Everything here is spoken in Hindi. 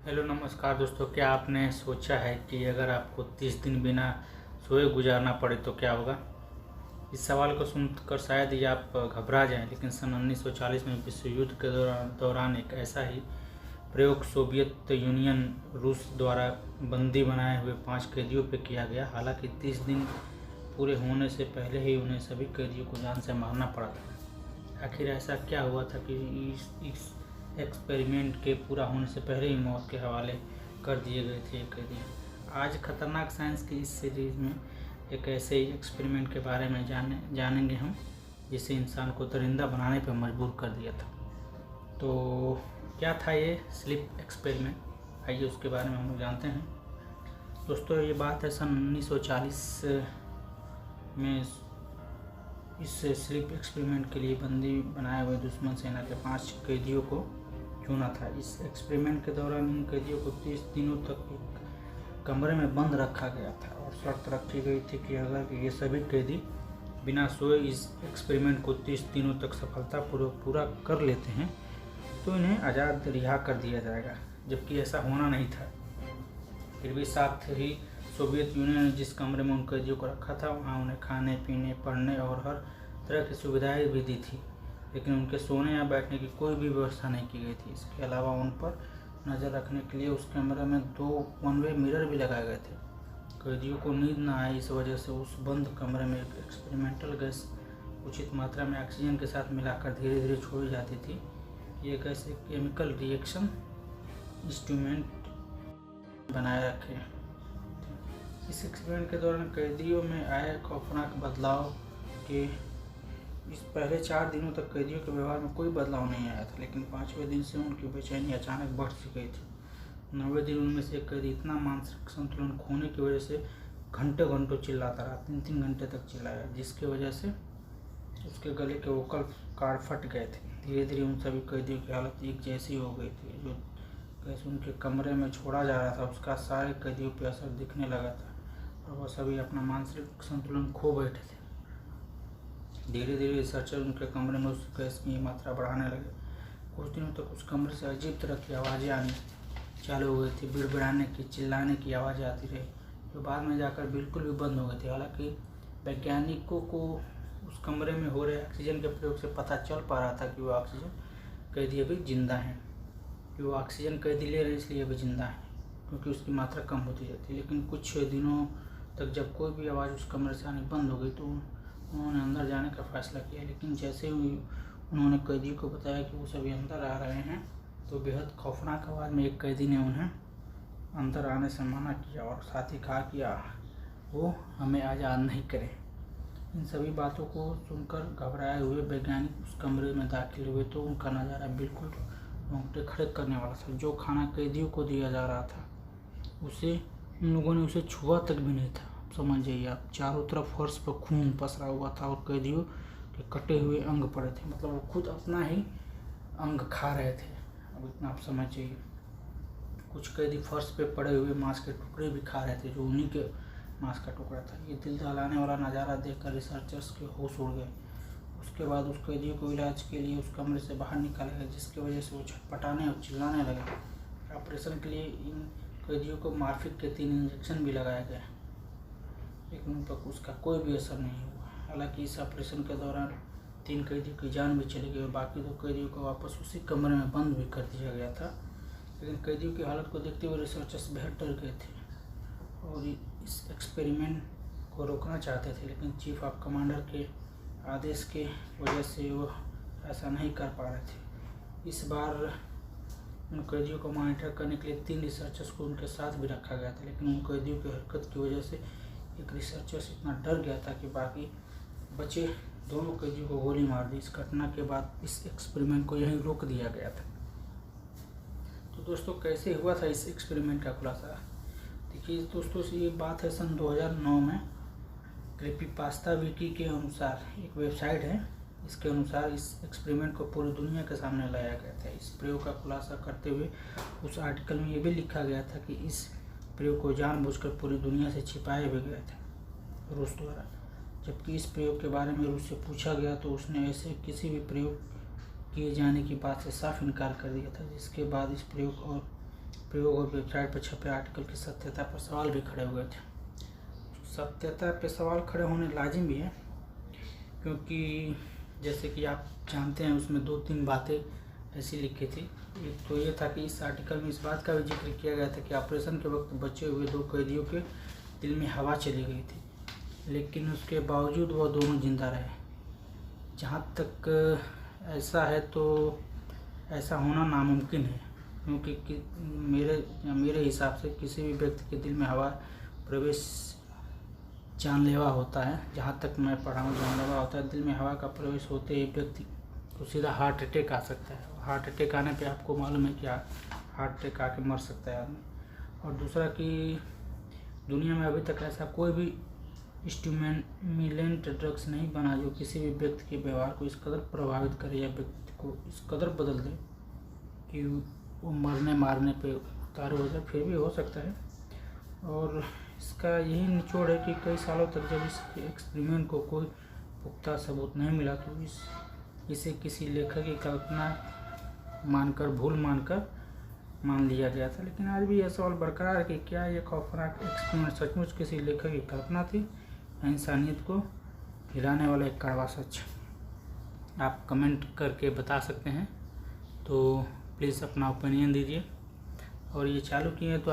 हेलो नमस्कार दोस्तों। क्या आपने सोचा है कि अगर आपको 30 दिन बिना सोए गुजारना पड़े तो क्या होगा? इस सवाल को सुनकर शायद ही आप घबरा जाएं, लेकिन सन 1940 में विश्व युद्ध के दौरान एक ऐसा ही प्रयोग सोवियत यूनियन रूस द्वारा बंदी बनाए हुए 5 कैदियों पर किया गया। हालांकि 30 दिन पूरे होने से पहले ही उन्हें सभी कैदियों को जान से मारना पड़ा था। आखिर ऐसा क्या हुआ था कि इस एक्सपेरिमेंट के पूरा होने से पहले ही मौत के हवाले कर दिए गए थे कैदी? आज खतरनाक साइंस की इस सीरीज़ में एक ऐसे ही एक्सपेरिमेंट के बारे में जानेंगे हम, जिसे इंसान को दरिंदा बनाने पर मजबूर कर दिया था। तो क्या था ये स्लीप एक्सपेरिमेंट? आइए उसके बारे में हम लोग जानते हैं। दोस्तों, ये बात है सन 1940 में इस स्लीप एक्सपेरिमेंट के लिए बंदी बनाए हुए दुश्मन सेना के 5 कैदियों को चुना था। इस एक्सपेरिमेंट के दौरान इन कैदियों को 30 दिनों तक एक कमरे में बंद रखा गया था और शर्त रखी गई थी कि अगर ये सभी कैदी बिना सोए इस एक्सपेरिमेंट को 30 दिनों तक सफलतापूर्वक पूरा कर लेते हैं तो इन्हें आज़ाद रिहा कर दिया जाएगा, जबकि ऐसा होना नहीं था। फिर भी साथ ही सोवियत यूनियन ने जिस कमरे में उन कैदियों को रखा था वहाँ उन्हें खाने पीने, पढ़ने और हर तरह की सुविधाएं भी दी थी, लेकिन उनके सोने या बैठने की कोई भी व्यवस्था नहीं की गई थी। इसके अलावा उन पर नज़र रखने के लिए उस कमरे में 2 वन वे मिरर भी लगाए गए थे। कैदियों को नींद न आए, इस वजह से उस बंद कमरे में एक एक्सपेरिमेंटल गैस उचित मात्रा में ऑक्सीजन के साथ मिलाकर धीरे धीरे छोड़ी जाती थी। ये गैस एक केमिकल रिएक्शन इंस्ट्रूमेंट बनाए रखे। इस एक्सपेरिमेंट के दौरान कैदियों में आए खौफनाक बदलाव के इस पहले 4 दिनों तक कैदियों के व्यवहार में कोई बदलाव नहीं आया था, लेकिन 5वें दिन से उनकी बेचैनी अचानक बढ़ सी गई थी। 9वें दिन उनमें से एक कैदी इतना मानसिक संतुलन खोने की वजह से घंटों घंटों चिल्लाता रहा, 3-3 घंटे तक चिल्लाया, जिसकी वजह से उसके गले के वोकल कॉर्ड फट गए थे। धीरे धीरे उन सभी कैदियों की हालत एक जैसी हो गई थी। जो गैस उनके कमरे में छोड़ा जा रहा था उसका सारे कैदियों पर असर दिखने लगा था और वह सभी अपना मानसिक संतुलन खो बैठे थे। धीरे धीरे रिसर्चर उनके कमरे में उस गैस की मात्रा बढ़ाने लगे। कुछ दिनों तक उस कमरे से अजीब तरह की आवाज़ें आनी चालू हो गई थी। बिड़बिड़ाने की, चिल्लाने की आवाज़ें आती रही, जो बाद में जाकर बिल्कुल भी बंद हो गई थी। हालांकि वैज्ञानिकों को उस कमरे में हो रहे ऑक्सीजन के प्रयोग से पता चल पा रहा था कि वो ऑक्सीजन कैदी अभी जिंदा हैं, कि वो ऑक्सीजन कैदी ले रहे इसलिए अभी जिंदा हैं, क्योंकि उसकी मात्रा कम होती जाती। लेकिन कुछ दिनों तक जब कोई भी आवाज़ उस कमरे से आनी बंद हो गई तो उन्होंने अंदर जाने का फैसला किया। लेकिन जैसे ही उन्होंने कैदियों को बताया कि वो सभी अंदर आ रहे हैं तो बेहद खौफनाक आवाज़ में एक कैदी ने उन्हें अंदर आने से मना किया और साथ ही कहा कि वो हमें आज़ाद नहीं करें। इन सभी बातों को सुनकर घबराए हुए वैज्ञानिक उस कमरे में दाखिल हुए तो उनका नज़ारा बिल्कुल रोंगटे खड़े करने वाला था। जो खाना कैदियों को दिया जा रहा था उसे उन लोगों ने उसे छुआ तक भी नहीं था। समझ जाइए आप, चारों तरफ फर्श पर खून पसरा हुआ था और कैदियों के कटे हुए अंग पड़े थे। मतलब वो खुद अपना ही अंग खा रहे थे। अब इतना आप समझ जाइए। कुछ कैदी फर्श पे पड़े हुए मांस के टुकड़े भी खा रहे थे, जो उन्हीं के मांस का टुकड़ा था। ये दिल दहलाने वाला नज़ारा देखकर रिसर्चर्स के होश उड़ गए। उसके बाद उस कैदियों को इलाज के लिए उस कमरे से बाहर निकाला गया, जिसकी वजह से वो छटपटाने और चिल्लाने लगे। ऑपरेशन के लिए इन कैदियों को मार्फिक के 3 इंजेक्शन भी लगाए गए, लेकिन उन पर उसका कोई भी असर नहीं हुआ। हालांकि इस ऑपरेशन के दौरान 3 कैदियों की जान भी चली गई और बाकी 2 कैदियों को वापस उसी कमरे में बंद भी कर दिया गया था। लेकिन कैदियों की हालत को देखते हुए रिसर्चर्स बेहद डर गए थे और इस एक्सपेरिमेंट को रोकना चाहते थे, लेकिन चीफ ऑफ कमांडर के आदेश के वजह से वो ऐसा नहीं कर पा रहे थे। इस बार उन कैदियों को मॉनिटर करने के लिए 3 रिसर्चर्स को उनके साथ भी रखा गया था, लेकिन उन कैदियों की हरकत की वजह से एक रिसर्चर्स इतना डर गया था कि बाकी बचे दोनों कैदियों को गोली मार दी। इस घटना के बाद इस एक्सपेरिमेंट को यहीं रोक दिया गया था। तो दोस्तों, कैसे हुआ था इस एक्सपेरिमेंट का खुलासा? देखिए दोस्तों, ये बात है सन 2009 में क्रीपीपास्ता विकी के अनुसार, एक वेबसाइट है, इसके अनुसार इस एक्सपेरिमेंट को पूरी दुनिया के सामने लाया गया था। इस प्रयोग का खुलासा करते हुए उस आर्टिकल में ये भी लिखा गया था कि इस प्रयोग को जानबूझकर पूरी दुनिया से छिपाए भी गए थे रूस द्वारा। जबकि इस प्रयोग के बारे में रूस से पूछा गया तो उसने ऐसे किसी भी प्रयोग किए जाने की बात से साफ इनकार कर दिया था, जिसके बाद इस प्रयोग और प्रयोग और वेबसाइट पर छपे आर्टिकल की सत्यता पर सवाल भी खड़े हुए थे। सत्यता पे सवाल खड़े होने लाजिम भी है, क्योंकि जैसे कि आप जानते हैं उसमें 2-3 बातें ऐसी लिखी थी। एक तो ये था कि इस आर्टिकल में इस बात का भी जिक्र किया गया था कि ऑपरेशन के वक्त बचे हुए 2 कैदियों के दिल में हवा चली गई थी, लेकिन उसके बावजूद वह दोनों जिंदा रहे। जहाँ तक ऐसा है तो ऐसा होना नामुमकिन है, क्योंकि मेरे हिसाब से किसी भी व्यक्ति के दिल में हवा प्रवेश जानलेवा होता है। जहाँ तक मैं पढ़ा हूँ जानलेवा होता है। दिल में हवा का प्रवेश होते ही व्यक्ति को सीधा हार्ट अटैक आ सकता है। हार्ट अटैक आने पे आपको मालूम है कि हार्ट अटैक आके मर सकता है आदमी। और दूसरा कि दुनिया में अभी तक ऐसा कोई भी स्टिमुलेंट ड्रग्स नहीं बना जो किसी भी व्यक्ति के व्यवहार को इस कदर प्रभावित करे या व्यक्ति को इस कदर बदल दे कि वो मरने मारने पे उतारू हो जाए। फिर भी हो सकता है। और इसका यही निचोड़ है कि कई सालों तक जब इस एक्सपेरिमेंट को कोई पुख्ता सबूत नहीं मिला तो इसे किसी लेखक की कल्पना मानकर मान लिया गया था। लेकिन आज भी यह सवाल बरकरार है कि क्या यह खौफनाक एक्सपेरिमेंट सचमुच किसी लेखक की कल्पना थी या इंसानियत को हिलाने वाला एक कड़वा सच। आप कमेंट करके बता सकते हैं, तो प्लीज़ अपना ओपिनियन दीजिए। और ये चालू किए तो